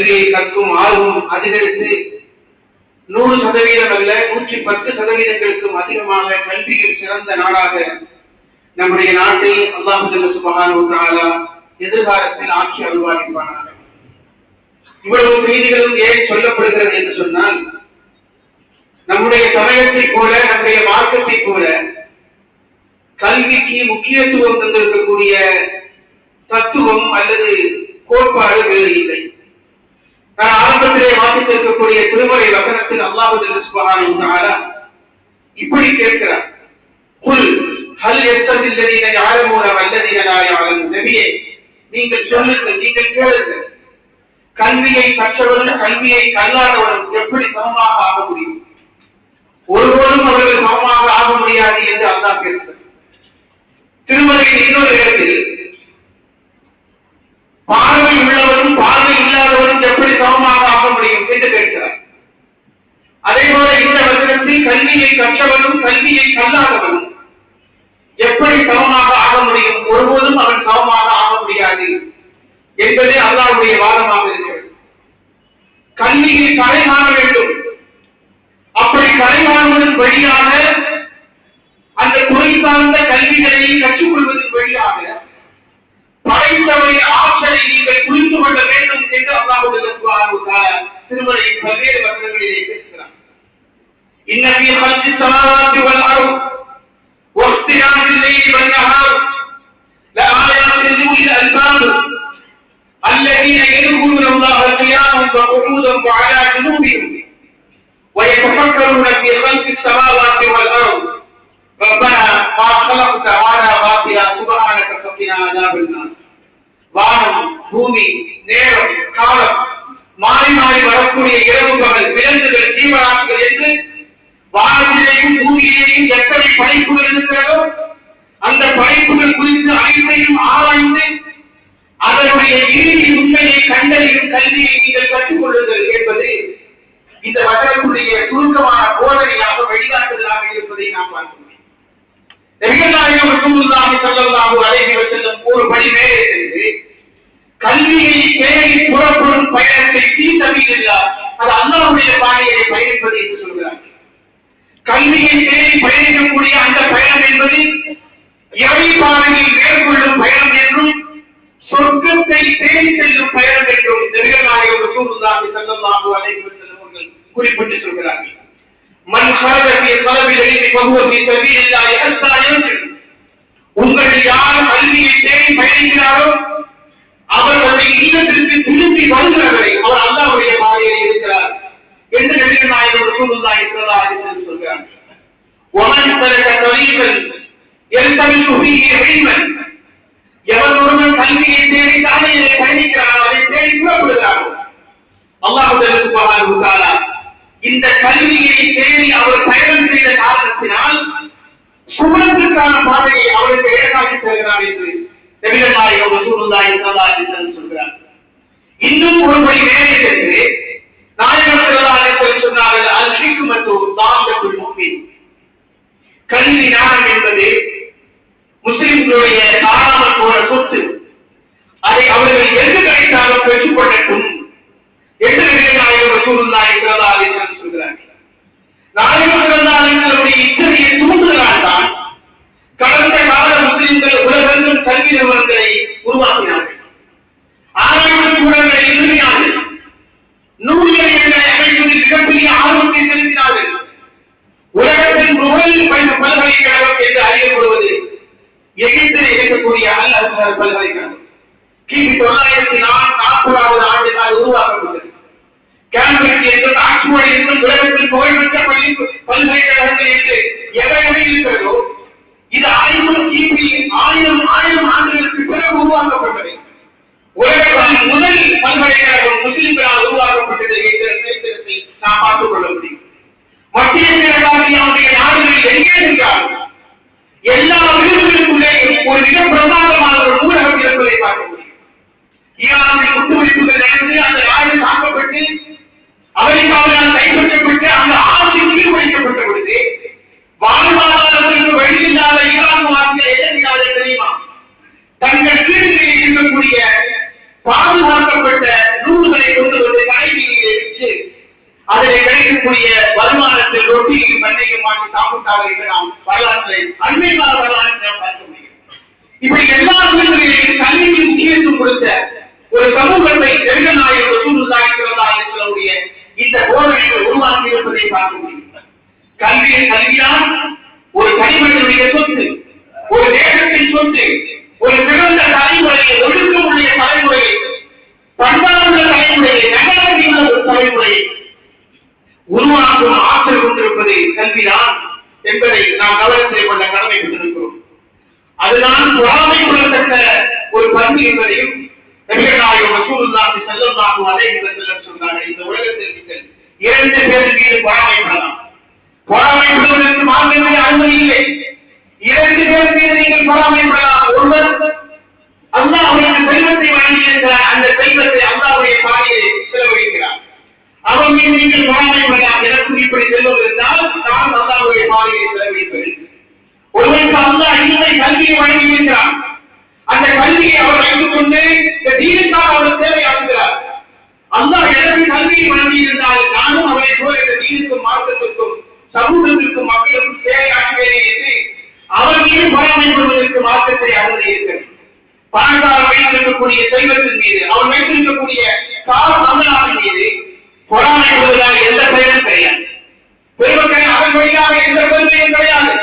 கல்வியை கற்கும் ஆர்வம் அதிகரித்து 100% அல்ல 110%க்கும் அதிகமாக கல்வியில் சிறந்த நாடாக நம்முடைய நாட்டை அல்லாஹ் சுப்ஹானஹு வ தஆலா எதிர்காலத்தில் ஆட்சி அருள்வாளிப்பானாக. இவ்வளவு செய்திகளும் ஏன் சொல்லப்படுகிறது என்று சொன்னால், நம்முடைய சமயத்தை போல நம்முடைய மார்க்கத்தை போல கல்விக்கு முக்கியத்துவம் தந்திருக்கக்கூடிய தத்துவம் அல்லது கோட்பாடு வேறு இல்லை. நான் ஆரம்பத்திலே வாசித்திருக்கக்கூடிய திருமறை வசனத்தில் அல்லாஹ் சுப்ஹானஹு வ தஆலா இப்படி கேட்கிறார், குல் ஹல் யஸ்தவில் லதீன யஅலமூன வல்லதீன லா யஅலமூன். நபியே, நீங்கள் சொல்லுங்கள், நீங்கள் கேளுங்கள், கல்வியை கற்றவர்கள் கல்வியை கல்லாதவர்கள் எப்படி சமமாக ஆக முடியும்? ஒருவரும் அவர்கள் சமமாக ஆக முடியாது என்று அல்லாஹ் பேசுகிறார். திருமறையின் இன்னொரு இடத்தில் பார்வை உள்ளவரும் பார்வை இல்லாதவரும் எப்படி சமமாக ஆக முடியும் என்று கேட்கிறார். அதே போல இந்த வசனத்தில் கல்வியை கற்றவரும் கல்வியை கல்லாதவரும் எப்படி சமமாக ஆக முடியும்? ஒருபோதும் அவன் சமமாக ஆக முடியாது என்பதே அல்லாஹ்வுடைய வாதமாக இருக்கிறது. கல்வியை கலை காண வேண்டும். அப்படி கலை காணுவதன் வழியாக அந்த துறை சார்ந்த கல்விகளை கற்றுக்கொள்வதன் வழியாக படைத்தவரை ஆற்றலை நீங்கள் புரிந்து கொள்ள வேண்டும் என்று அல்லாஹ் சுப்ஹானஹு வ தஆலா திருமறையின் பல்வேறு வசனங்களிலே பேசுகிறார். இன்ன ஃபீ ஹல்கி ஸமாவாத்தி வல் அர்த் واختلاف الليل والنهار لآيات لأولي الألباب الذين يذكرون الله قياما وقعودا وعلى جنوبهم ويتفكرون في خلق السماوات والأرض ربنا ما خلقت هذا باطلا سبحانك فقنا عذاب النار. வானம், பூமி, நேரம், காலம், மாறி மாறி வரக்கூடிய இரவு பகல், விலங்குகள், ஜீவராசிகள் என்று வானத்திலேயும் பூமியிலேயும் எத்தனை படைப்புகள் இருக்கிறதோ அந்த படைப்புகள் குறித்து அனைத்தையும் ஆராய்ந்து அதனுடைய இறுதி உண்மையை கண்டறியும் கல்வியை நீங்கள் கற்றுக்கொள்ளுங்கள் என்பது இந்த வசனத்துடைய சுருக்கமான போதனையாக வழிகாட்டுதலாக இருப்பதை நாம் பார்க்கிறோம். நபிகள் நாயகம் ரசூலுல்லாஹி ஸல்லல்லாஹு அலைஹி வஸல்லம் ஒரு படி மேலே சென்று கல்வியை தேடி புறப்படும் பயணத்தை தீர்த்தவில்லை, அது அல்லாஹ்வுடைய பாதையை பயணிப்பது என்று சொல்கிறார். கல்வியை தேடி பயணிக்கக்கூடிய அந்த பயணம் என்பது இறை பாதையில் மேற்கொள்ளும் பயணம் என்றும் சொர்க்கத்தை தேடி செல்லும் பயணம் என்றும் நபிகள் நாயகம் ரசூலுல்லாஹி ஸல்லல்லாஹு அலைஹி வஸல்லம் அவர்கள் குறிப்பிட்டு சொல்கிறார்கள். மன் ஹரஜ ஃபீ தலபில் இல்மி ஃபஹுவ ஃபீ சபீலில்லாஹி ஹத்தா யர்ஜி. உங்கள் யார் கல்வியை தேடி பயணிக்கிறாரோ அவர்களுடைய இல்லத்திற்கு திரும்பி வருகிறவரை அவர் அல்லாஹ்வுடைய பாதையில் இருக்கிறார் என்று நபிகள் நாயகம் ரசூலுல்லாஹி ஸல்லல்லாஹு அலைஹி வஸல்லம் சொல்கிறார். ومن سلك طريقا يلتمس فيه علما. எவன் ஒருவன் கல்வியை தேடி தானையை பயணிக்கிறானோ, அதை தேடி புறப்படுகிறானோ, அல்லாஹ் சுப்ஹானஹு வ தஆலா இந்த கல்வியை தேடி அவர் பயணம் செய்த காரணத்தினால் சுவனத்திற்கான பாதையை அவருக்கு ஏற்பாடு செய்கிறார் என்று நபிகள் நாயகம் ரசூலுல்லாஹி ஸல்லல்லாஹு அலைஹி வஸல்லம் சொல்கிறார். இன்னும் ஒருபடி மேலே சென்று நாயகம் ஸல்லல்லாஹு அலைஹி வஸல்லம் சொன்னார்கள், அல் ஹிக்மத்து தாமத்துல் முஃமின். கல்வி ஞானம் என்பது முஸ்லிம்களுடைய காணாமல் போன சொத்து. அதை அவர்கள் எங்கு கிடைத்தாலும் பெற்றுக் கொள்ளட்டும் என்று நபிகள் நாயகம் ரசூலுல்லாஹி ஸல்லல்லாஹு அலைஹி வஸல்லம் சொல்கிறார்கள். நாயகம் ஸல்லல்லாஹு அலைஹி வஸல்லம் இத்தகைய தூண்டுதலால் தான் கடந்த கால முஸ்லிம்கள் உலகெங்கும் கல்வி நிறுவனங்களை உருவாக்கினார்கள். ஆராய்ச்சி கூடங்களை நிறுவினார்கள். நூல்களை அமைப்பதில் மிகப்பெரிய ஆர்வத்தை செலுத்தினார்கள். உலகத்தின் முதல் பல்கலைக்கழகம் என்று அறியப்படுவது எகிப்தில் இருக்கக்கூடிய அல் அஸ்ஹர் பல்கலைக்கழகம் கிபி 940 ஆண்டு உருவாக்கப்பட்டது. கேம்பிரிட்ஜ் என்பது ஆக்ஸ்போர்ட் என்பது உலகத்தில் புகழ்பெற்ற பல்கலைக்கழகங்கள் என்று எவை இருக்கிறதோ இது 1000 ஆண்டுகளுக்கு பிறகு உருவாக்கப்பட்டது. உலகத்தின் முதல் பல்கலைக்கழகம் முஸ்லிம்களால் உருவாக்கப்பட்டது என்ற சரித்திரத்தை நாம் பார்த்துக் கொள்ள முடியும். மத்திய கிழக்காசியாவுடைய நாடுகளில் எங்கே சென்றாலும் எல்லா வீடுகளுக்குள்ளே ஒரு மிக பிரமாண்டமான ஒரு ஊடகம் இருப்பதை பார்க்க முடியும். ஈரானில் குண்டுவெடிப்புகள் நடந்து அந்த நாடு தாக்கப்பட்டு அதில் கிடைக்கக்கூடிய வருமானத்தில் ரொட்டியையும் மண்ணையும் வாங்கி சாப்பிட்டார்கள் என்று நாம் வரலாற்றை அண்மை கால வரலாற்றை நாம் பார்க்க முடியும். இப்படி எல்லா விதங்களிலும் கல்விக்கு முக்கியத்துவம் கொடுத்த ஒரு சமூகத்தை நபிகள் நாயகம் ரசூலுல்லாஹி ஸல்லல்லாஹு அலைஹி வஸல்லம் இந்த போதனைகள் உருவாக்கி இருப்பதை பார்க்க முடியும். கல்வியால் ஒரு தனிமனிதனுடைய சொத்து, ஒரு தேசத்தின் சொத்து, ஒரு சிறந்த தலைமுறையை, ஒழுக்கமுடைய தலைமுறையை, பண்பாடுள்ள தலைமுறையை, நகரத்தில் ஒரு தலைமுறையை உருவாக்கும் ஆற்றல் கொண்டிருப்பது கல்விதான் என்பதை நாம் கவனத்தில் கொள்ள கடமைப்பட்டிருக்கிறோம். அதுதான் பொறாமைப்படத்தக்க ஒரு பண்பு என்பதையும் நபிகள் நாயகம் ரசூலுல்லாஹி ஸல்லல்லாஹு அலைஹி வஸல்லம் சொன்னார்கள். இந்த உலகத்தில் நீங்கள் 2 பேர் மீது பொறாமைப்படலாம். பொறாமைப்படுவதற்கு மார்க்கமே அனுமதி இல்லை. 2 பேர் மீது நீங்கள் பொறாமைப்படலாம். ஒருவர் அல்லாஹ் அவருக்கு செல்வத்தை வழங்கியிருக்கிறார், அந்த செல்வத்தை அல்லாஹ்வுடைய பாதையில் செலவழிக்கிறார். அவன் மீது நீங்கள் பொறாமைப்படலாம். எனக்கு இப்படி செல்வம் இருந்தால் நான் அல்லாஹ்வுடைய பாதையை செலவழிப்பேன். ஒருவருக்கு அல்லாஹ் இன்னும் கல்வியை வழங்கியிருக்கிறார். அந்த கல்வியை அவர் வைத்துக் கொண்டு இந்த தீனுக்காக அவர் சேவையாற்றுகிறார். அல்லாஹ் எனக்கு கல்வியை வழங்கியிருந்தால் நானும் அவரை போல இந்த தீனுக்கும் மார்க்கத்திற்கும் சமூகத்திற்கும் மக்களுக்கும் சேவையாற்றுவேன் என்று அவர் மீது பொறாமைப்படுவதற்கு மார்க்கத்தை அனுமதி இருக்கிறது. பணக்காரர் வைத்திருக்கக்கூடிய செல்வத்தின் மீது, அவர் வைத்திருக்கக்கூடிய கால தமிழாவின் மீது பொறாமைப்படுவதால் எந்த பயனும் கிடையாது. பெருமக்களை அதன் வழியாக எந்த பெருமையும் கிடையாது.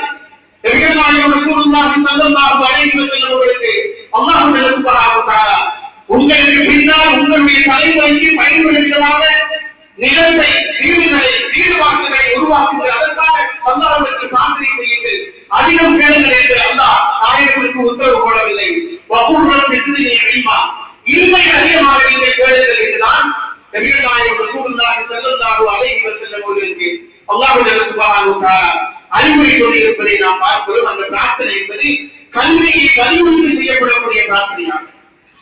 நபிகள் நாயகம் ரசூலுல்லாஹி ஸல்லல்லாஹு அலைஹி வஸல்லம் அவர்களுக்கு அல்லாஹ் சுப்ஹானஹு வ தஆலா உங்களுக்கு பின்னால் உங்களுடைய தலைமுறைக்கு பயன்படுத்தவாக நிலத்தை, வீடுகளை, வீடுவாக்குகளை உருவாக்குங்கள். அதற்காக அல்லாஹ்வுக்கு பிரார்த்தனை செய்யுங்கள், அதிகம் கேளுங்கள் என்று அல்லாஹ் நாயகத்திற்கு உத்தரவு போடவில்லை. வகூர் பிஸ்மிஹி இல்மா, இல்மை அதிகமாக நீங்கள் கேளுங்கள் என்றுதான் நபிகள் நாயகம் ரசூலுல்லாஹி ஸல்லல்லாஹு அலைஹி வஸல்லம் அவர்களுக்கு அல்லாஹ் சுப்ஹானஹு வ தஆலா அறிவுரை சொல்லியிருப்பதை நாம் பார்க்கிறோம். அந்த பிரார்த்தனை என்பது கல்வியை வலியுறுத்தி செய்யப்படக்கூடிய பிரார்த்தனையாகும்.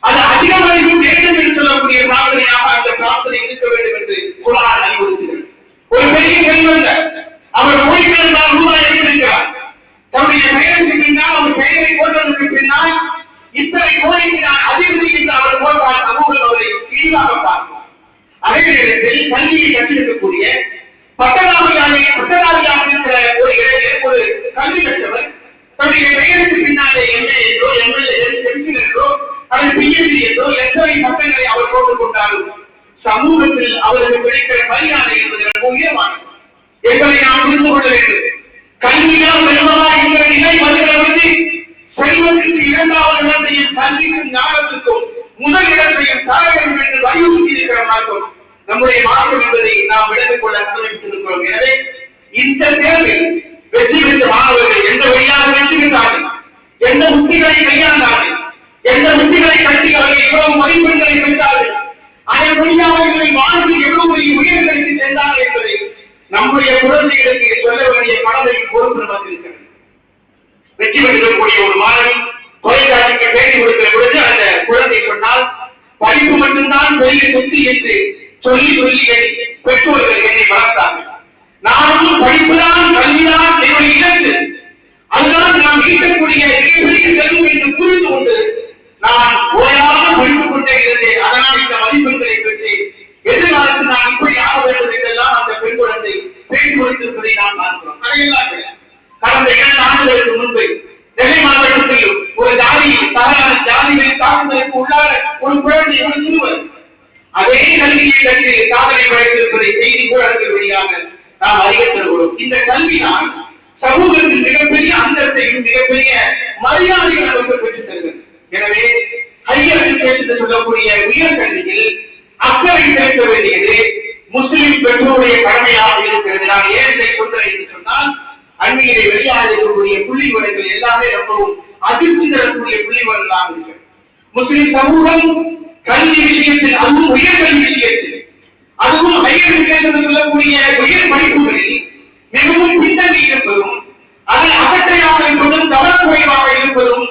அது அதிகமாக வேண்டும் என்று சொல்லக்கூடிய பிரார்த்தனையாக அந்த பிரார்த்தனை இருக்க வேண்டும் என்று குர்ஆன் அறிவுறுத்துகிறது. ஒரு பெரிய செல்வந்தர் அவர் கோடிக்கணக்கான ரூபாய் எடுத்திருக்கிறார். தன்னுடைய பெயருக்கு பின்னால், அவர் பெயரை போட்டதற்கு பின்னால் இத்தனை கோடிக்கு நான் அதிபதி என்று அவர் போட்டால் சமூகம் அவரை இழிவாக பார்க்கும். அதே நேரத்தில் கல்வியை கற்றிருக்கக்கூடிய பட்டதாரியாக இருக்கிற ஒரு இளைஞர், ஒரு கல்வி பெற்றவர் தன்னுடைய பெயருக்கு பின்னாலே எம்ஏ என்றோ எம்எல்ஏ என்றோ அல்லது பிஎச்டி என்றோ எத்தனை பட்டங்களை அவர் போட்டுக் கொண்டாலும் சமூகத்தில் அவருக்கு கிடைக்கிற மரியாதை என்பது உயர்வானது என்பதை நாம் புரிந்து கொள்ள வேண்டும். கல்வியால் பெருமளவாக இருக்கிற நிலை வருகிறது. செல்வத்திற்கு 2வது இடத்தையும் கல்விக்கும் ஞானத்துக்கும் முதல் இடத்தையும் தர வேண்டும் என்று வலியுறுத்தி இருக்கிற மார்க்கம் நம்முடைய மார்க்கம் என்பதை நாம் விளங்கிக் கொள்ள கடமைப்பட்டிருக்கிறோம். எனவே இந்த தேர்வில் வெற்றி பெற்ற மாணவர்கள் எந்த வழியாக வெற்றி பெற்றார்கள், எந்த உத்திகளை கையாண்டார்கள், எந்த உத்திகளை கட்டி அவர்கள் எவ்வளவு மதிப்பெண்களை பெற்றார்கள், அதன் வழியாக அவர்களை வாழ்க்கை எவ்வளவு உயர்ந்தெடுத்து சென்றார்கள் என்பதை நம்முடைய குழந்தைகளுக்கு சொல்ல வேண்டிய கடமை பொறுப்பு நமக்கு இருக்கிறது. வெற்றி பெற்றிருக்கக்கூடிய ஒரு மாணவி தொலைக்காட்சிக்கு பேட்டி கொடுக்கிற பொழுது அந்த குழந்தை சொன்னால் படிப்பு மட்டும்தான் பெரிய சொத்து என்று சொல்லி பெற்றோர்கள் என்னை வளர்த்தார்கள். நானும் படிப்புதான், கல்விதான் என்னுடைய இலக்கு, அதுதான் நாம் ஈட்டக்கூடிய மிகப்பெரிய செல்வம் என்று புரிந்து கொண்டு நான் ஓயாமல் படித்துக் கொண்டே இருந்தேன். அதனால் இந்த மதிப்பெண்களை பெற்று எதிர்காலத்தில் நான் இப்படி ஆக வேண்டும் என்றெல்லாம் அந்த பெண் குழந்தை பேட்டி கொடுத்திருப்பதை நாம் பார்க்கிறோம். அதையெல்லாம் கடந்த 2 ஆண்டுகளுக்கு முன்பு நெல்லை மாவட்டத்தில் ஒரு ஜாதிகளின் தாக்குதலுக்கு உள்ளான ஒரு குழந்தை, ஒரு சிறுவர் அதே கல்வியை கற்று சாதனை படைத்திருப்பதை செய்தி ஊடகங்கள் வழியாக நாம் அறிவித்திருக்கிறோம். இந்த கல்விதான் சமூகத்தில் மிகப்பெரிய அந்தத்தையும் மிகப்பெரிய மரியாதைகளை நமக்கு பெற்றுத் தருகிறது. எனவே ஹையர் எஜுகேஷன் சொல்லக்கூடிய உயர்கல்வியில் அக்கறை செலுத்த வேண்டியது முஸ்லிம் பெற்றோருடைய கடமையாக இருக்கிறது. நான் ஏன் இதை சொல்றேன் என்று சொன்னால், அண்மையிலே வெளியாக இருக்கக்கூடிய புள்ளி விவரங்கள் எல்லாமே ரொம்பவும் அதிர்ச்சி தரக்கூடிய புள்ளி விவரங்களாக இருக்கிறது. முஸ்லிம் சமூகம் கல்வி விஷயத்தில், அதுவும் உயர்கல்வி விஷயத்தில், அதுவும் ஹையர் எஜுகேஷன் சொல்லக்கூடிய உயர் படிப்புகளில் மிகவும் பின்னணி இருப்பதும், அதை அகற்றையாக இருப்பதும், கவனக்குறைவாக இருப்பதும்,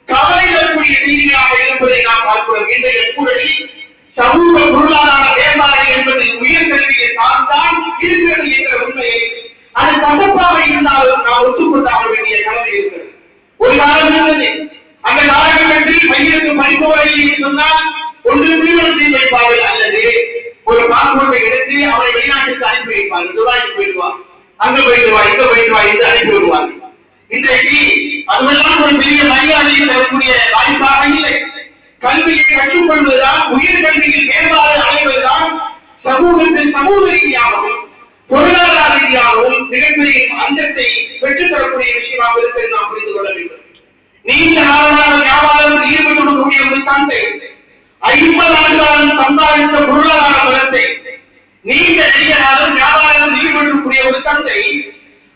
கவலை தரக்கூடிய செய்திகளாக இருப்பதை நாம் பார்க்கிறோம். இன்றைய சூழலில் சமூக பொருளாதார மேம்பாடு என்பது உயர்கல்வியை சார்ந்தான் இருக்கிறது என்ற உண்மையை அது கசப்பாக இருந்தாலும் நாம் ஒத்துக்கொண்டாக வேண்டிய கடமை இருக்கிறது. ஒரு காலம் இருந்தது, அந்த காலகட்டத்தில் மையத்து படிப்பவர்கள் சொன்னால் ஒன்று திருமணத்தை வைப்பார்கள் அல்லது வெளிநாட்டுக்கு அனுப்பி வைப்பார்கள். துபாய்க்கு போயிடுவா, அங்க போயிடுவா, இங்க போயிடுவா என்று அனுப்பி விடுவார். இன்றைக்கு அதுவெல்லாம் ஒரு பெரிய மரியாதையை தரக்கூடிய வாய்ப்பாக இல்லை. கல்வியை கற்றுக்கொள்வதுதான், உயர் கல்வியில் மேம்பாடு அடைவதுதான் சமூகத்தின் சமூக ரீதியாகவும் பொருளாதார ரீதியாகவும் மிகப்பெரிய அந்தத்தை பெற்றுத்தரக்கூடிய விஷயமாக இருக்கிறது. நாம் புரிந்து கொள்ள வேண்டும். நீண்ட நாளாக வியாபாரத்தில் ஈடுபட்டுக்கூடிய ஒரு தந்தை 50 ஆண்டுகாலம் சம்பாதித்த பொருளாதார பலத்தை, நீண்ட நெடியனாலும் வியாபாரத்தில் ஈடுபடக்கூடிய ஒரு தந்தை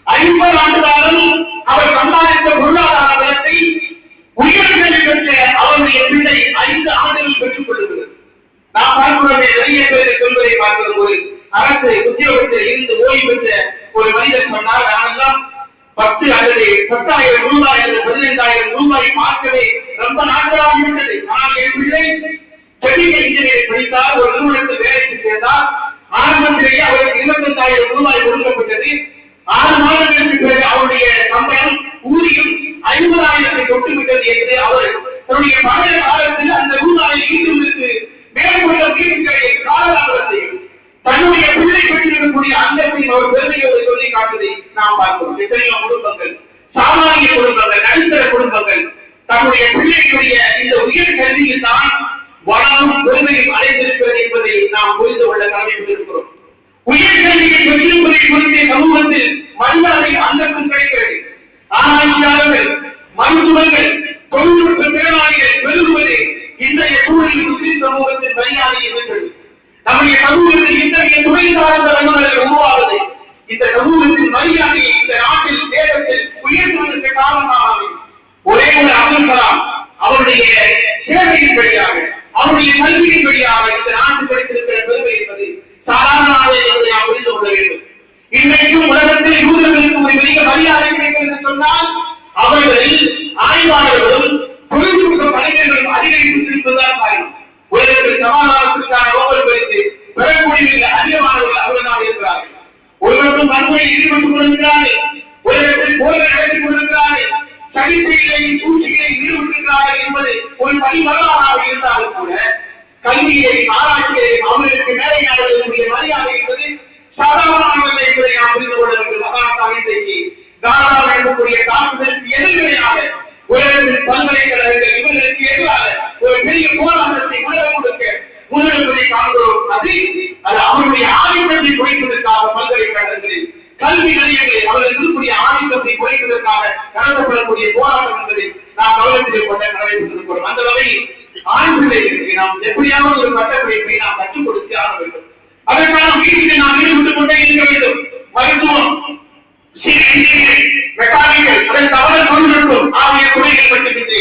50 ஆண்டுகாலம் அவர் சம்பாதித்த பொருளாதார பலத்தை உயர்கல்வி பெற்ற அவருடைய பிள்ளை 5 ஆண்டுகள் பெற்றுக் கொள்ளுகிறது. நாம் பார்க்கிறோமே, நிறைய பேர் சொல்வதை பார்க்கிற ஒரு அரசு உத்தியோகத்தில் இருந்து ஓய்வு பெற்ற ஒரு மனிதர் சொன்னால், நானெல்லாம் 10 அல்லது 10,000 ரூபாய் அல்லது 15,000 ரூபாய் பார்க்கவே ரொம்ப நாட்களாகிவிட்டது. ஆனால் என் பிள்ளை கெமிக்கல் இன்ஜினியரிங் படித்தால், ஒரு நிறுவனத்தில் வேலைக்கு சேர்ந்தால், ஆரம்பத்திலேயே அவருக்கு 25,000 ரூபாய் கொடுக்கப்பட்டது. 6 மாதங்களுக்கு பிறகு அவருடைய சம்பளம் ஊதியம் 50,000 தொட்டுவிட்டது என்று அவர் தன்னுடைய பழைய காலத்தில் அந்த ரூபாயை ஈட்டுவதற்கு மேற்கொள்ள முயற்சிகளை காலதாமதத்தையும் தன்னுடைய பிள்ளை பெற்றிருக்கக்கூடிய அந்தத்தையும் அவர் பெருமையோடு சொல்லி காட்டுவதை நாம் பார்க்கிறோம். எத்தனையோ குடும்பங்கள், சாமானிய குடும்பங்கள், நடுத்தர குடும்பங்கள் தன்னுடைய பிள்ளைகளுடைய இந்த உயர் கல்வியில் தான் வளமும் பெருமையும் அடைந்திருக்கிறது என்பதை நாம் புரிந்து கொள்ள கடமைப்பட்டிருக்கிறோம். உயர்கல்வியை பெற்றிருப்பதை குறித்த சமூகத்தில் மரியாதை அந்தஸ்தும் கிடைக்கிறது. ஆராய்ச்சியாளர்கள், மருத்துவர்கள், தொழில்நுட்ப திறனாளிகள் பெருகுவது இன்றைய சூழலில் முஸ்லிம் சமூகத்தின் மரியாதையை பெற்றது. நம்முடைய சமூகத்தில் இத்தகைய துறை சார்ந்த வல்லுநர்கள் உருவாவது இந்த சமூகத்தின் மரியாதையை இந்த நாட்டில் தேசத்தில் உயர்த்துவதற்கு காரணமாக ஒரே ஒரு அப்துல் கலாம் அவருடைய சேவையின் வழியாக, அவருடைய கல்வியின் வழியாக இந்த நாட்டு கிடைத்திருக்கிற பெருமை என்பது சாதாரணமாக என்பதை நாம் புரிந்து கொள்ள வேண்டும். இன்றைக்கும் உலகத்தில் யூதர்களுக்கு ஒரு பெரிய மரியாதை கிடைக்கிறது சொன்னால், அவர்களில் ஆய்வாளர்களும் தொழில்நுட்ப பணிகளும் அதிகரித்திருப்பதுதான் காரணம். உலகத்தில் சமாதானத்திற்கான நோபல் பரிசு பெறக்கூடிய அதிகமானவர்கள் அவர்களாக இருக்கிறார்கள். உலகத்தில் வன்முறையில் ஈடுபட்டுக் கொண்டிருக்கிறார்கள், உலகத்தில் போர்கள் நடத்திக் கொண்டிருக்கிறார்கள், சகிப்பைகளையும் சூழ்ச்சிகளையும் ஈடுபட்டிருக்கிறார்கள் என்பது ஒரு தனி வரலாறாக இருந்தாலும் கூட, கல்வியையும் ஆராய்ச்சியையும் அவர்களுக்கு மேலை நாடுகளுடைய மரியாதை என்பது சாதாரணமானது என்பதை நாம் புரிந்து கொள்ள வேண்டும். மகாத்மா இன்றைக்கு கானாவில் இருக்கக்கூடிய தாக்குதலுக்கு எதிர்வினையாக உலகத்தின் பல்கலைக்கழகங்கள் இவர்களுக்கு எதிராக ஒரு பெரிய போராட்டத்தை உலகம் கொடுக்க முன்னெடுப்பதை காண்கிறோம். அது அவருடைய ஆதிக்கத்தை குறைப்பதற்காக பல்கலைக்கழகங்களில் கல்வி நிலையங்களில் அவர்கள் இருக்கக்கூடிய ஆதிக்கத்தை குறைப்பதற்காக நடத்தப்படக்கூடிய போராட்டம் என்பதை நாம் கவனத்தில் கொண்ட கடமைப்பட்டிருக்கிறோம். அந்த வகையில் ஆண் பிள்ளைகளுக்கு நாம் எப்படியாவது ஒரு பட்டப்படிப்பை நாம் கற்றுக் கொடுத்து ஆக வேண்டும். அதற்கான முயற்சியை நாம் ஈடுபட்டுக் கொண்டே இருக்க வேண்டும். மருத்துவம், மெக்கானிக்கல், அதன் தவறு தொழில்நுட்பம் ஆகிய துறைகள் மட்டுமின்றி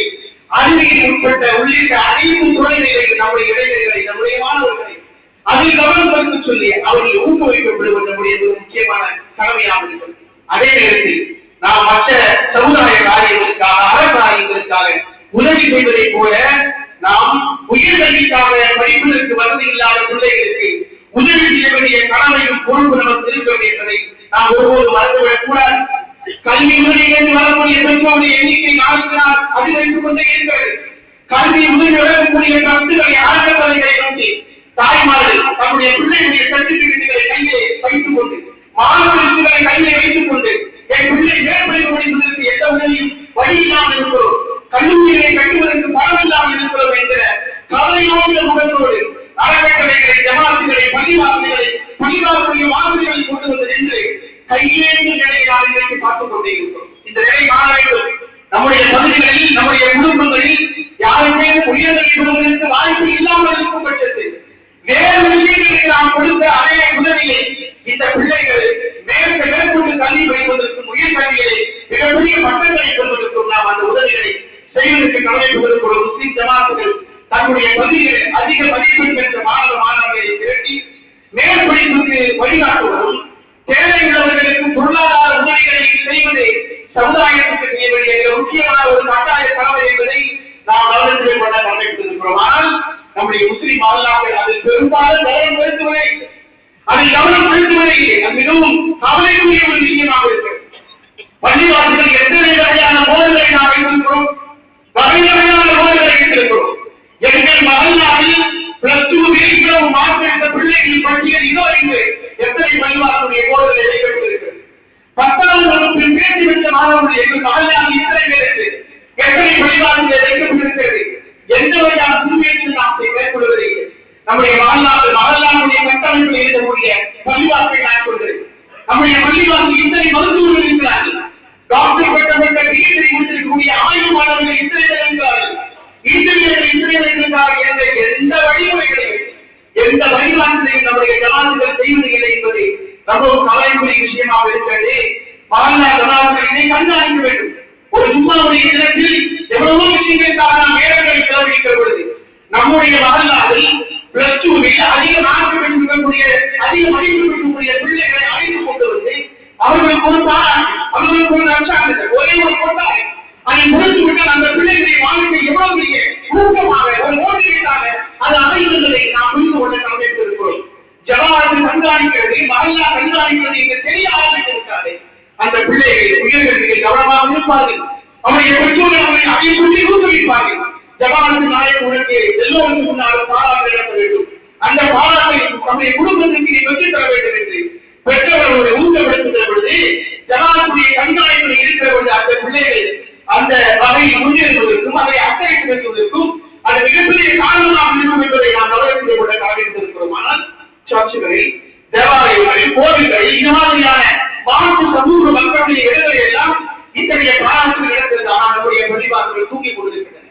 அறிவியல் உட்பட்ட உள்ளிட்ட அனைத்து துறைகளில் நம்முடைய இளைஞர்களை, நம்முடைய மாணவர்களை அதில் கவனம் செலுத்த சொல்லி அவர்கள் ஊக்குவிக்கப்படுவது நம்முடைய முக்கியமான கடமையாக இருக்கிறது. அதே நேரத்தில் நாம் மற்ற சமுதாய காரியங்களுக்காக, அற காரியங்களுக்காக உதவி செய்வதை போல நாம் உயர்கல்விக்காக படிப்பதற்கு வசதி இல்லாத பிள்ளைகளுக்கு உதவி செய்ய வேண்டிய கடமையும் பொறுப்பு நமக்கு இருக்கிறது என்பதை நாம் ஒருபோது மறந்துவிடக் கூடாது. கல்வி உதவியிலிருந்து வரக்கூடிய பெற்றோருடைய எண்ணிக்கை நாளுக்கு நாள் அதிகரித்துக் கொண்டே இருக்கிறது. கல்வி உதவி வழங்கக்கூடிய கருத்துக்களை அறக்கட்டளைகளை நோக்கி தாய்மார்கள் தன்னுடைய பிள்ளைகளுடைய சர்டிபிகேட்டுகளை கையிலே வைத்துக் கொண்டு, மாணவர்களை கையிலே வைத்துக் கொண்டு, என் பிள்ளை மேற்படிப்பு படிப்பதற்கு எந்த உதவியும் வழி இல்லாமல் இருக்கிறோம், கல்லூரிகளை கட்டுவதற்கு பணம் இல்லாமல் இருக்கிறோம் என்கிற கவலையோடு முகத்தோடு அறக்கட்டளைகளை, ஜமாத்துகளை, பள்ளிவாசல்களை, பள்ளிவாசலுடைய வாசல்களை கொண்டு வந்து நின்று கையேந்து நிலையை நாம் இன்றைக்கு பார்த்துக் கொண்டே இருக்கிறோம். இந்த நிலை காண வேண்டும். நம்முடைய பகுதிகளில், நம்முடைய குடும்பங்களில் யாருமே உயர்கல்வி பெறுவதற்கு வாய்ப்பு இல்லாமல் இருக்கும் பட்சத்தில் வேறு விஷயங்களுக்கு நாம் கொடுத்த அதே உதவியை இந்த பிள்ளைகள் மேற்கொண்டு கல்வி படிப்பதற்கும் உயர்கல்வியை மிகப்பெரிய பட்டங்களை பெறுவதற்கும் நாம் அந்த உதவிகளை செய்வதற்கு கடமைப்பட்டிருக்கிற முஸ்லிம் ஜமாத்துகள் தன்னுடைய பகுதிகளில் அதிக மதிப்பெண் பெற்ற மாணவர்களை திரட்டி மேற்படிப்புக்கு வழிகாட்டுவதும், தேவையுள்ளவர்களுக்கு பொருளாதார உதவிகளை செய்வது சமுதாயத்துக்கு செய்ய வேண்டிய முக்கியமான ஒரு கட்டாய கடமை என்பதை நாம் கவனத்தில் கொள்ள கடமைப்பட்டிருக்கிறோம். ஆனால் நம்முடைய முஸ்லிம் மாநிலங்கள் அதில் பெரும்பாலும் கவனம் செலுத்துவதை, அதை கவனம் செலுத்துவதை அது மிகவும் கவலைக்குரிய ஒரு விஷயமாக இருக்கிறது. பள்ளிவாசல்கள் எத்தனை வகையான மோதல்களை நாம் வைத்திருக்கிறோம், வகை வகையான மோதல்களை வைத்திருக்கிறோம். எங்கள் மகளாவில் +2 இவ்வளவு மார்க் எடுத்த பிள்ளைகளின் பட்டியல் இதோ இங்கு எத்தனை பள்ளிவாசலுடைய கோடுகளை வைக்கப்பட்டிருக்கிறது. 10ஆம் வகுப்பில் தேர்ச்சி பெற்ற மாணவர்கள் எங்கள் வாழ்நாள் இத்தனை பேருக்கு எத்தனை பள்ளிவாசல்களை வைக்கப்பட்டிருக்கிறது. எந்த வகையான முன்முயற்சியும் நாம் மேற்கொள்வதில்லை. நம்முடைய வாழ்நாளுடைய கட்டமைப்பில் இருக்கக்கூடிய பள்ளிவாசலை நான் சொல்கிறேன். நம்முடைய பள்ளிவாசல் இத்தனை மருத்துவர்கள் இருக்கிறார்கள். டாக்டர் பட்டப்பட்ட டிகிரி முடித்திருக்கக்கூடிய ஆய்வு மாணவர்கள் இத்தனை பேர் இருக்கிறார்கள். இன்ஜினியர்கள் இத்தனை பேர் இருக்கிறார்கள் என்ற எந்த வழிமுறைகளையும் எந்த வழிகாட்டுதலையும் நம்முடைய ஜமாத்துகள் செய்வதில்லை என்பது ரொம்பவும் கவலைக்குரிய விஷயமாக இருக்கிறது. வாழ்நாள் ஜமாத்துகள் இதை கண்காணிக்க வேண்டும். ஒரு ஜும்மாவுடைய தினத்தில் எவ்வளவோ விஷயங்களுக்காக நாம் நேரங்களை செலவழிக்கிற பொழுது நம்முடைய வாழ்நாளில் +2 அதிக மார்க் பெற்றக்கூடிய அதிக மதிப்பு பெற்றக்கூடிய பிள்ளைகளை அழைத்து கொண்டு வந்து அவர்களுக்கு ஒரு பாராட்டு, அவர்களுக்கு ஒரு நற்சான்றிதழ், ஒரே ஒரு கொண்டாடி அதை முடித்துவிட்டால் அந்த பிள்ளைகளுடைய வாழ்க்கை எவ்வளவு பெரிய ஊக்கமாக ஒரு மோட்டிவேட்டாக அது அமைந்ததை நாம் புரிந்து கொள்ள கடமைப்பட்டிருக்கிறோம். ஜமாத்தை கண்காணிக்கிறது, மகல்லா கண்காணிக்கிறது என்று தெரிய ஆரம்பித்திருக்காது. அந்த பிள்ளைகள் உயர்கல்வியில் கவனமாக இருப்பார்கள். அவருடைய பெற்றோர்கள் அவரை அதை சொல்லி ஊக்குவிப்பார்கள். ஜமாத்து நாயகம் உனக்கு எல்லோருக்கும் முன்னாலும் பாராட்டு இழக்க வேண்டும். அந்த பாராட்டை நம்முடைய குடும்பத்திற்கு பெற்றுத் தர வேண்டும் என்று பெற்றவர்களுடைய ஊக்கப்படுத்துகிற பொழுது ஜமாத்துடைய கண்காணிப்பில் இருக்கிற பொழுது அந்த பிள்ளைகள் அந்த வகையில் முன்னேறுவதற்கும் அதை அக்கறை செலுத்துவதற்கும் அது மிகப்பெரிய காரணமாக இருக்கும் என்பதை நாம் கவனத்தில் கொள்ள கடமைப்பட்டிருக்கிறோம். ஆனால் சர்ச்சுகளில், தேவாலயங்களில், கோவில்களில் இந்த மாதிரியான மாற்று சமூக மக்களுடைய இடங்களை எல்லாம் இத்தகைய பாராட்டுகள் நடக்கிறது. ஆனால் நம்முடைய பள்ளிவாசல்கள் தூக்கி கொண்டிருக்கின்றன.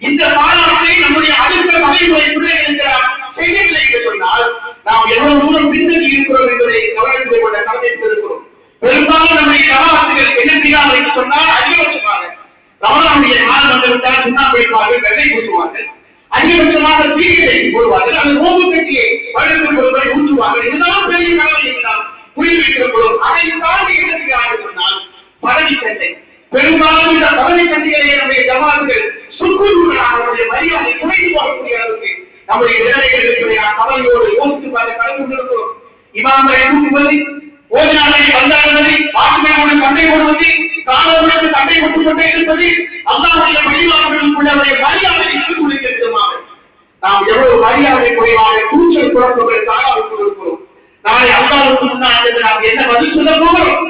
இந்த பாராட்டை நம்முடைய அடுத்த தலைமுறை பிள்ளைகள் செய்யவில்லை என்று சொன்னால் நாம் எவ்வளவு தூரம் பின்னணி இருக்கிறோம் என்பதை கவனத்தில் கொள்ள கடமைப்பட்டிருக்கிறோம். பெரும்பாலும் நம்முடைய ஜமாத்துகள் என்ன செய்யலாம் என்று சொன்னால் அதிகபட்சமாக ரமலானுடைய நாள் வந்துவிட்டால் சுண்ணாம்பு வைப்பார்கள், வெள்ளை பூசுவார்கள், அதிகபட்சமாக தீர்களை போடுவார்கள், அந்த நோம்பு கட்டியை வருடத்திற்கு ஒருவரை ஊற்றுவார்கள். இதுதான் பெரிய கடமை என்று நாம் புரிய வைக்கிறோம். அதை தாண்டி என்ன செய்யலாம் சொன்னால் பதவி சண்டை. பெரும்பாலும் இந்த பதவி சண்டைகளை நம்முடைய ஜமாத்துகள் சுக்குநூறாக நம்முடைய மரியாதை குறைந்து போகக்கூடிய அளவுக்கு நம்முடைய நிலைமைகள் இருக்கிறதை நாம் கவலையோடு யோசித்து பார்க்க கடந்து கொண்டிருக்கிறோம். இமாம்களை ஊட்டுவது, ஓதினார்களை வந்தாடுவது, ஆத்மாவோடு சண்டை போடுவது, காலோடு சண்டை போட்டுக் கொண்டே இருப்பது, அல்லாஹ்வுடைய வழிபாடுகளுக்குள்ளவரை மரியாதையை குறைக்க விதமாக நாம் எவ்வளவு மரியாதை குறைவாக கூச்சல் குழப்பங்கள் தாராவிட்டு இருக்கிறோம். நாளை அல்லாஹ்வுக்கு முன்னால் நாம் என்ன பதில் சொல்ல போகிறோம்?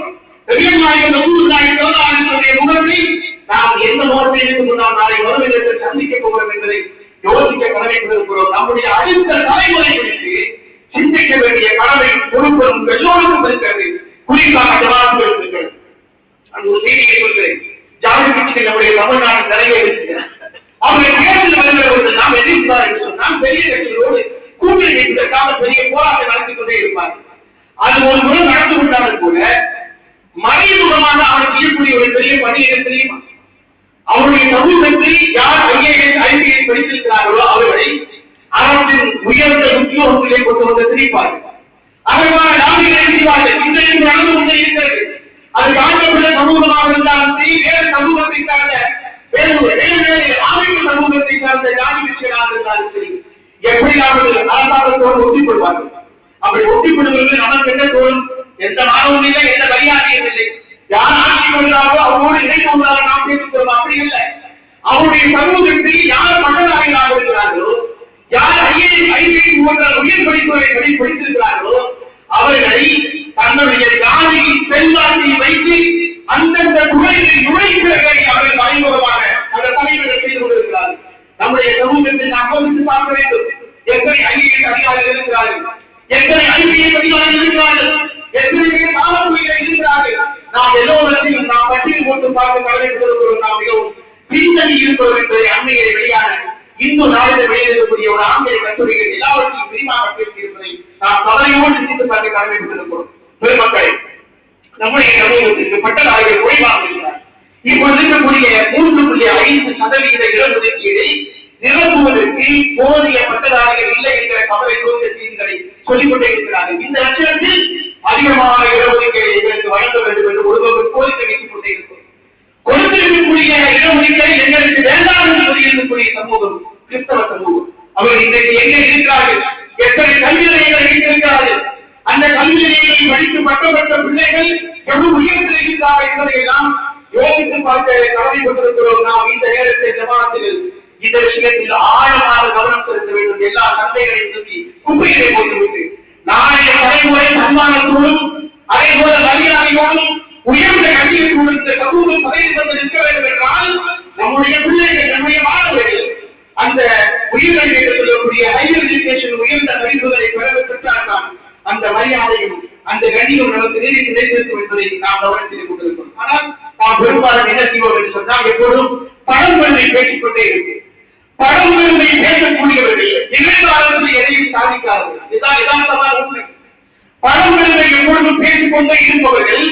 முகத்தை நாம் எந்த முகத்திற்கு முன்னால் நாளை வருவதற்கு சந்திக்க போகிறோம் என்பதை யோசிக்க கடமைப்பட்டிருக்கிறோம். நம்முடைய அடுத்த தலைமுறைகளுக்கு சிந்திக்க வேண்டிய கடமை பொறுப்பும் எல்லோருக்கும் இருக்கிறது. குறிப்பாக ஜமாத்துகள் அந்த ஒரு செய்தியை சொல்கிறேன். ஜாதி கட்சிகள் நம்முடைய தமிழ்நாட்டில் நிறைய இருக்கிறார். அவர்கள் தேர்தல் வருகிற பொழுது நாம் எதிர்ப்பார் என்று சொன்னால் பெரிய கட்சிகளோடு கூட்டணி வைப்பதற்காக பெரிய போராட்டம் நடத்தி கொண்டே இருப்பார்கள். அது ஒரு முறை நடந்து கொண்டாலும் கூட மறைமுகமாக அவர் செய்யக்கூடிய ஒரு பெரிய பணி என்ன தெரியுமா? அவருடைய சமூகத்தில் யார் ஐஏஎஸ் படித்திருக்கிறார்களோ அவர்களை அரசின் உயர்ந்த உத்தியோகத்திலே கொண்டு வந்து திரிப்பார்கள். அதற்கான நாடுகளை செய்வார்கள். இன்றைக்கு நடந்து கொண்டே இருக்கிறது. அது காணப்பட்ட சமூகமாக இருந்தாலும் சரி, வேறு சமூகத்தை சார்ந்த வேறு ஆன்மீக சமூகத்தை சார்ந்த ஜாதி கட்சிகளாக இருந்தாலும் சரி, எப்படியாவது அரசாங்கத்தோடு ஒட்டிக் கொள்வார்கள். அப்படி ஒட்டிக் கொள்வது நமக்கு என்ன தோணும்? எந்த மாணவனும் இல்லை, எந்த மரியாதையும் இல்லை. யார் ஆட்சி கொள்கிறாரோ அவரோடு இணைப்பவர்களாக நாம் பேசுகிறோம். அப்படி இல்லை. அவருடைய சமூகத்தில் யார் பட்டதாரிகளாக இருக்கிறார்களோ, யார் ஐஏஎஸ் போன்ற உயர் படிப்புகளை படித்திருக்கிறார்களோ அவர்களை தன்னுடைய ஜாதியின் செல்வாக்கை வைத்து அந்தந்த துறைகளில் நுழைக்கிறவர்களை அவர்கள் மறைமுகமாக அந்த தலைவர்கள் செய்து கொண்டிருக்கிறார்கள். நம்முடைய சமூகத்தில் நாம் யோசித்து பார்க்க வேண்டும். எத்தனை ஐஏஎஸ் அதிகாரிகள் இருக்கிறார்கள், எத்தனை ஐபிஎஸ் அதிகாரிகள் இருக்கிறார்கள், எத்தனை பேர் காவல்துறையில் இருக்கிறார்கள். நாம் எல்லோரையும் நாம் பட்டியல் போட்டு பார்க்க கடமைப்பட்டிருக்கிறோம். நாம் மிகவும் பின்னணி இருக்கிறோம் என்பதை அண்மையை வெளியான இந்து நாளில் வெளியிடக்கூடிய ஒரு ஆங்கில கட்டுரைகள் எல்லாவற்றையும் விரிவாக பேசியிருப்பதை நாம் கவலையோடு சிந்தித்து பார்க்க கடமைப்பட்டிருக்கிறோம். பெருமக்களை, நம்முடைய சமூகத்திற்கு பட்டதாரிகள் குறைவாக இருக்கிறார். இப்பொழுது இருக்கக்கூடிய 3.5% இடஒதுக்கீடை நிரப்புவதற்கு போதிய பட்டதாரிகள் இல்லை என்ற கவலை தோன்ற செய்திகளை சொல்லிக் கொண்டே இருக்கிறார்கள். இந்த லட்சணத்தில் அதிகமான இடஒதுக்கீடு எங்களுக்கு வழங்க வேண்டும் என்று ஒருவர் கோரிக்கை வைத்துக் கொண்டே இருக்கிறோம். கொடுத்திருக்கக்கூடிய இடஒதுக்கீடு எங்களுக்கு வேண்டாம் என்று சொல்லியிருக்கக்கூடிய சமூகம் கிறிஸ்தவ சமூகம். அவர்கள் இன்றைக்கு எங்கே இருக்கிறார்கள்? எத்தனை கல்வி நிலையங்களை வைத்திருக்கிறார்கள்? அந்த கல்வி நிலையங்களில் படித்து பட்டப்பட்ட பிள்ளைகள் எவ்வளவு உயர்ந்து இருக்கிறார்கள் என்பதை எல்லாம் யோசித்து பார்க்க கடமைப்பட்டிருக்கிறோம். நாம் இந்த நேரத்தில் ஜமாத்தில் இந்த விஷயத்தில் ஆழமாக கவனம் செலுத்த வேண்டும். எல்லா சந்தைகளையும் தூக்கி குப்பைகளை போட்டுவிட்டு நாளைய தலைமுறை சன்மானத்தோடும் அதே போல மரியாதையோடும் உயர்ந்த கல்வியோடு இந்த சமூகம் பதவி வந்து நிற்க வேண்டும் என்றால் நம்முடைய பிள்ளைகள் நம்முடைய மாணவர்கள் அந்த உயர்கல்வி என்று சொல்லக்கூடிய ஹையர் எஜுகேஷன் உயர்ந்த அறிவுகளை பெற்றால்தான் அந்த மரியாதையும் அந்த கண்ணியம் நமக்கு நீதி கிடைத்திருக்கும் என்பதை நாம் கவனத்தில் கொண்டிருக்கிறோம். ஆனால் நாம் பெரும்பாலும் என்ன செய்வோம் என்று சொன்னால் எப்போதும் பழம்பெருமை பேசிக்கொண்டே இருக்கு. பழம்பெருமை பேசக்கூடியவர்கள் எதிர்காலத்தில் எதையும் சாதிக்காதவர்கள். இதுதான் யதார்த்தமான உண்மை. பழம்பெருமை எப்பொழுதும் பேசிக்கொண்டே இருப்பவர்கள்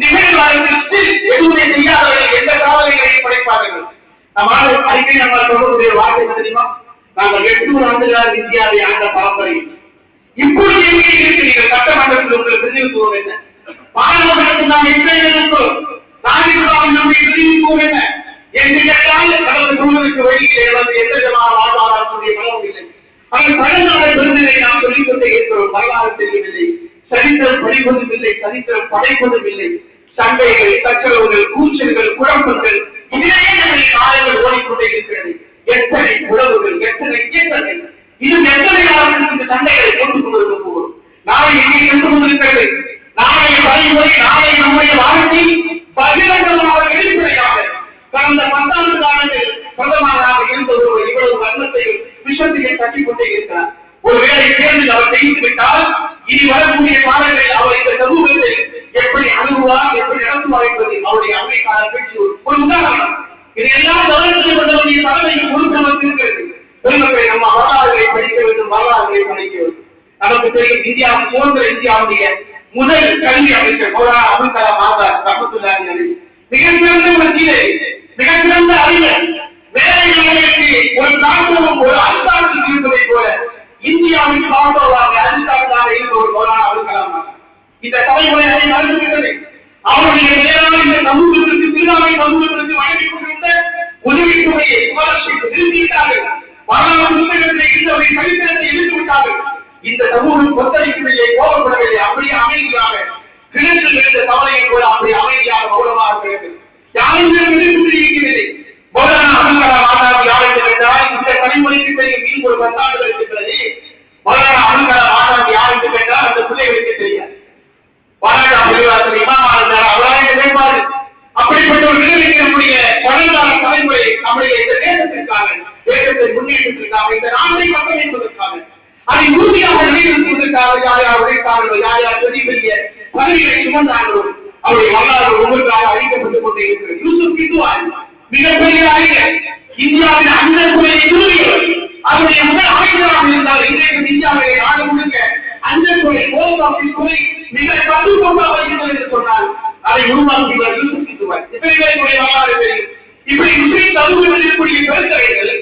நிகழ்காலத்திற்கு எதுவுமே செய்யாதவர்கள் எந்த சாதனைகளையும் படைப்பார்கள். நம்மால் அறிக்கை நம்மால் சொல்லக்கூடிய வார்த்தை தெரியுமா? நாங்கள் 800 ஆண்டுகளாக இந்தியாவை ஆண்ட பரம்பரை. இப்பொழுது எங்கே இருக்கிறீர்கள்? சட்டமன்றத்தில் உங்கள் பிரதிநிதித்துவம் என்ன? பாராளுமன்றத்தில் நாம் எப்படி இருக்கிறோம்? நாடுகளால் நம்முடைய பிரதிநிதித்துவம் என்ன என்று கேட்டால் கடந்த சூழலுக்கு வழியில் வந்து எந்த விதமான வாழ்வாதாரத்துடைய பலவும் இல்லை. ஆனால் கடந்த விருந்தினை நாம் சொல்லிக் கொண்டே இருக்கிறோம். வரலாறு தெரியவில்லை, சரித்திரம் படிப்பதும் இல்லை, சரித்திரம் படைப்பதும் இல்லை. சண்டைகள், சச்சரவுகள், கூச்சல்கள், குழப்பங்கள் இதிலேயே நம்முடைய காலங்கள் ஓடிக்கொண்டே இருக்கிறது. எத்தனை உறவுகள், எத்தனை இயக்கங்கள், இன்னும் எத்தனை காலங்களுக்கு இந்த சண்டைகளை கொண்டு கொண்டிருக்க போகிறோம். நாளை எங்கே சென்று கொண்டிருக்கிறது? நாளைய தலைமுறை, நாளை நம்முடைய வாழ்க்கை பகிரங்கமாக வெளிப்படையாக கடந்த 10 ஆண்டு காலங்கள் பிரதமராக இருந்த ஒருவர் இவ்வளவு வன்மத்தையும் விஷத்தையும் தட்டிக் கொண்டே இருக்கிறார். ஒருவேளை தேர்தல் அவர் செய்து விட்டால் இனி வரக்கூடிய காலங்களில் அவர் இந்த சமூகத்தை எப்படி அணுகுவார், எப்படி நடத்துவார் என்பது அவருடைய அமெரிக்கான பேச்சு ஒரு உதாரணம். இதையெல்லாம் கவனத்தில் கொண்டவருடைய தலைமைக்கு பொறுப்பு நமக்கு இருக்கிறது. பெருமக்களை நம்ம வரலாறுகளை படிக்க வேண்டும், வரலாறுகளை படிக்க வேண்டும். நமக்கு தெரியும், இந்தியா சுதந்திர இந்தியாவுடைய முதல் கல்வி அமைச்சர் மௌலானா அபுல் கலாம் ஆசாத் ரஹ்மத்துல்லாஹி அலைஹி மிகச்சிறந்த ஒரு கீழே மிகச்சிறந்த அறிஞர். வேலைகளுக்கு ஒரு நாட்டமும் ஒரு அரசாங்கம் இருப்பதை போல இந்தியாவின் சார்பாக அரசாங்கமாக இருந்த ஒரு மௌலானா அபுல் கலாம் ஆசாத். இந்த தலைமுறை அதை மறந்துவிட்டது. அவருடைய மேலான இந்த சமூகத்திற்கு திருநாளை சமூகத்திற்கு வழங்கிக் கொண்டிருந்த உதவித்துறையை ஸ்காலர்ஷிப் நிறுத்திவிட்டார்கள். வரலாறு புத்தகத்தை இருந்தவரை சரித்திரத்தை எழுந்து விட்டார்கள். இந்த சமூகம் கொத்தளிக்கவில்லை, கோபப்படவில்லை. அப்படியே அமைதியாக கிணற்றில் இருந்த தவறையை போல அப்படி அமைதியாக மௌனமாக இருக்கிறது. யாரும் இருக்கிறது. மௌலானா அபுல் கலாம் ஆசாத் யார் என்று கேட்டால் இந்த தலைமுறைக்கு தெரியும். இன்னும் ஒரு 10 ஆண்டுகள் இருக்கிறது. மௌலானா அபுல் கலாம் ஆசாத் யார் என்று கேட்டால் அந்த பிள்ளைகளுக்கு தெரியாது. பாராட்டா பள்ளிவாசல் இமாம் அவராக மேம்பாடு அப்படிப்பட்ட ஒரு நிலைக்கு நம்முடைய பழங்கால தலைமுறை நம்முடைய இந்த தேசத்திற்காக, தேசத்தை முன்னேற்றத்திற்காக, இந்த நாட்டை கட்டமைப்பதற்காக, அதை உறுதியாக நிலைநிறுத்துவதற்காக யார் யார் உழைத்தார்களோ, யார் யார் பெரிய பெரிய பதவிகளை சுமந்தார்களோ அவருடைய வரலாறு ஒவ்வொருக்காக அழிக்கப்பட்டுக் கொண்டே இருக்கிறது. யூசுப் கிதுவான் மிகப்பெரிய அறிஞர், இந்தியாவின் அஞ்சல்துறையை நிறுவியவர். அவருடைய முதல் அமைச்சராக இருந்தால் இன்றைக்கு இந்தியாவிலே நாடு முழுக்க அஞ்சல்துறை, போஸ்ட் ஆபீஸ் துறை மிக கட்டுக்கோப்பாக இருக்கிறது என்று சொன்னால் அதை உருவாக்கியவர் யூசுப் கிதுவான். இத்தனை பேருடைய வரலாறு தெரியும். இப்படி முஸ்லிம் சமூகத்தில் இருக்கக்கூடிய பெருந்தகைகள்,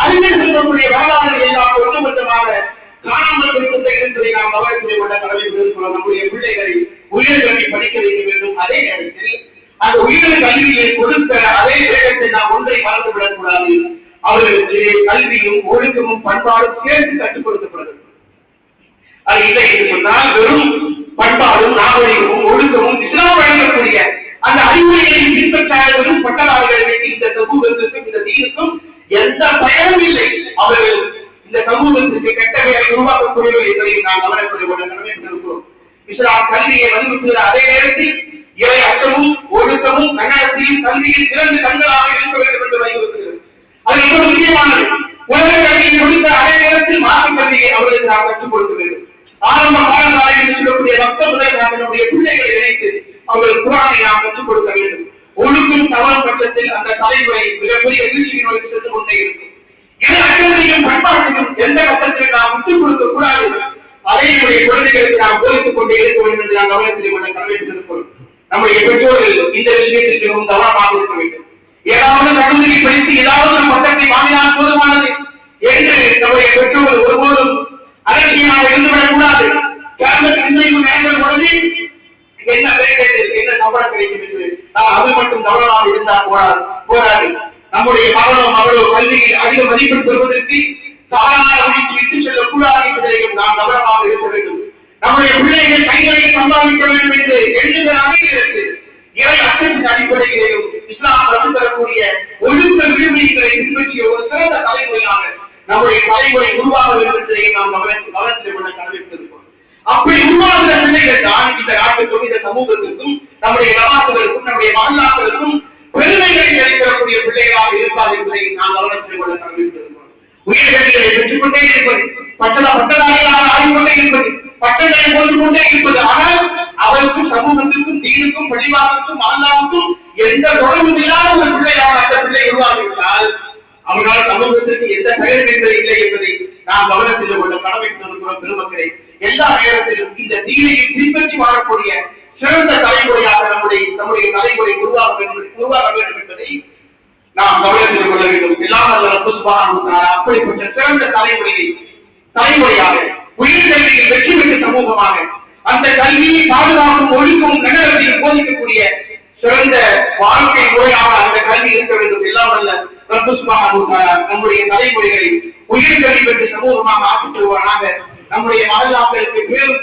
அறிஞர்கள் நம்முடைய வரலாறுகள் எல்லாம் ஒட்டுமொத்தமாக காணாமல் இருப்பதை என்பதை நாம் கவனத்தில் கொண்ட கடமை. நம்முடைய பிள்ளைகளை உயர்கல்வி படிக்க வைக்க வேண்டும். அதே நேரத்தில் அந்த உயர் கல்வியை கொடுத்த அதே வேகத்தில் நாம் ஒன்றை மறந்துவிடக் கூடாது. அவர்களுக்கு கல்வியும் ஒழுக்கமும் பண்பாடும் சேர்த்து கற்றுக் கொடுக்கப்படுகிறது. அது இல்லை என்று சொன்னால் வெறும் பண்பாடும் நாகரிகமும் ஒழுக்கமும் இஸ்லாம் வழங்கக்கூடிய அந்த அறிவுரைகளையும் பின்பற்றாளர்களும் பட்டதாரிகளுக்கு இந்த சமூகத்திற்கும் இந்த தீனுக்கும் எந்த பயனும் இல்லை. அவர்கள் இந்த சமூகத்திற்கு கெட்ட பெயரை உருவாக்கக்கூடியவர்கள் என்பதையும் நாம் கவனத்தில் கொள்ள கடமைப்பட்டிருக்கிறோம். இஸ்லாம் கல்வியை மதிப்பிடுகிற அதே நேரத்தில் இறை அச்சமும் ஒழுக்கமும் கன்னடத்தையும் கல்வியில் 2 கண்களாக இருக்க வேண்டும் என்று வலியுறுத்துகிறது. அது மிக முக்கியமானது. உலக கல்வியை முடித்த அதே நேரத்தில் மார்க்க கல்வியை அவர்களுக்கு நாம் கற்றுக் கொடுக்க வேண்டும். ஆரம்ப காலங்களில் என்று சொல்லக்கூடிய மக்களுடன் நாம் நம்முடைய பிள்ளைகளை இணைத்து அவர்கள் குர்ஆனை நாம் கற்றுக் கொடுக்க வேண்டும். ஒழுக்கம் தவறும் பட்சத்தில் அந்த தலைமுறை மிகப்பெரிய வீழ்ச்சியை நோக்கி சென்று கொண்டே இருக்கும். இரு அச்சத்தையும் பண்பாட்டையும் எந்த கட்டத்தில் நாம் விட்டுக் கொடுக்க கூடாது. அதையுடைய குழந்தைகளுக்கு நாம் போதித்துக் கொண்டே இருக்க வேண்டும் என்று நாம் கவனத்தில் கொண்ட கடமைப்பட்டிருக்கிறோம். நம்முடைய பெற்றோர்கள் இந்த விஷயத்திற்கு மிகவும் கவனமாக இருக்க வேண்டும். ஏதாவது கல்லூரி படித்து ஏதாவது ஒரு பட்டத்தை வாங்கினால் போதுமானது என்று நம்முடைய பெற்றோர்கள் ஒருபோதும் அலட்சியமாக இருந்துவிடக் கூடாது. நேரங்கள் உடனே என்ன வேலைகள், என்ன சம்பளம் கிடைக்கும் என்று அது மட்டும் கவனமாக இருந்தால் போராது. நம்முடைய மகனோ மகளோ கல்வியில் அதிக மதிப்பெண் பெறுவதற்கு சாதாரண வழிக்கு விட்டுச் செல்லக்கூடாது என்பதையும் நாம் கவனமாக இருக்க வேண்டும். நம்முடைய பிள்ளைகள் கைகளை சம்பாதிக்க வேண்டும் என்று எண்ணுகிற அனைத்து இறை அச்சத்தின் அடிப்படையிலேயும் இஸ்லாம் கற்றுத் தரக்கூடிய ஒழுக்க விழுமியங்களை பின்பற்றிய ஒரு சிறந்த தலைமுறையாக நம்முடைய தலைமுறை உருவாக வேண்டும் என்பதை நாம் கவனத்தில் கொள்ள கடமைப்பட்டிருக்கிறோம். அப்படி உருவாகிற பிள்ளைகள் தான் இந்த நாட்டுக்கும் இந்த சமூகத்திற்கும் நம்முடைய நவாசுகளுக்கும் நம்முடைய மகளாக்களுக்கும் பெருமைகளை அளிக்கக்கூடிய பிள்ளைகளாக இருப்பார் என்பதை நாம் கவனத்தில் கொள்ள கடமைப்பட்டிருக்கிறோம். உயர்கல்விகளை பெற்றுக் கொண்டே இருப்பது, பட்டதாரிகளாக ஆகிக்கொண்டே இருப்பது, பட்டங்களை போட்டுக் கொண்டே இருப்பது, ஆனால் அவருக்கும் சமூகத்திற்கும் தீனுக்கும் பள்ளிவாசலுக்கும் மகளாவுக்கும் எந்த தொடர்பும் இல்லாத ஒரு பிள்ளையாக அந்த பிள்ளை உருவாகிவிட்டால் அவர்களால் சமூகத்திற்கு எந்த பயன் என்பது இல்லை என்பதை நாம் கவனத்தில் கொள்ள கடமைப்பட்டிருக்கிறோம். பெருமக்களை எல்லா நேரத்திலும் இந்த தீனையை பின்பற்றி வாழக்கூடிய சிறந்த தலைமுறையாக நம்முடைய தலைமுறை உருவாக வேண்டும் என்பதை நாம் கவனத்தில் கொள்ள வேண்டும். எல்லாம் அப்படிப்பட்ட சிறந்த தலைமுறையாக உயர்கல்வியில் வெற்றி பெற்ற சமூகமாக அந்த கல்வியை பாதுகாக்கும் ஒழுக்கும் நகரத்தையும் போதிக்கக்கூடிய சிறந்த வாழ்க்கை முறையாக அந்த கல்வி இருக்க வேண்டும். எல்லாம் அல்ல நம்முடைய தலைமுறைகளை உயர்கல்வி பெற்ற சமூகமாக ஆக்கித் தருவாராக. நம்முடைய மாநிலங்களுக்கு பெரும்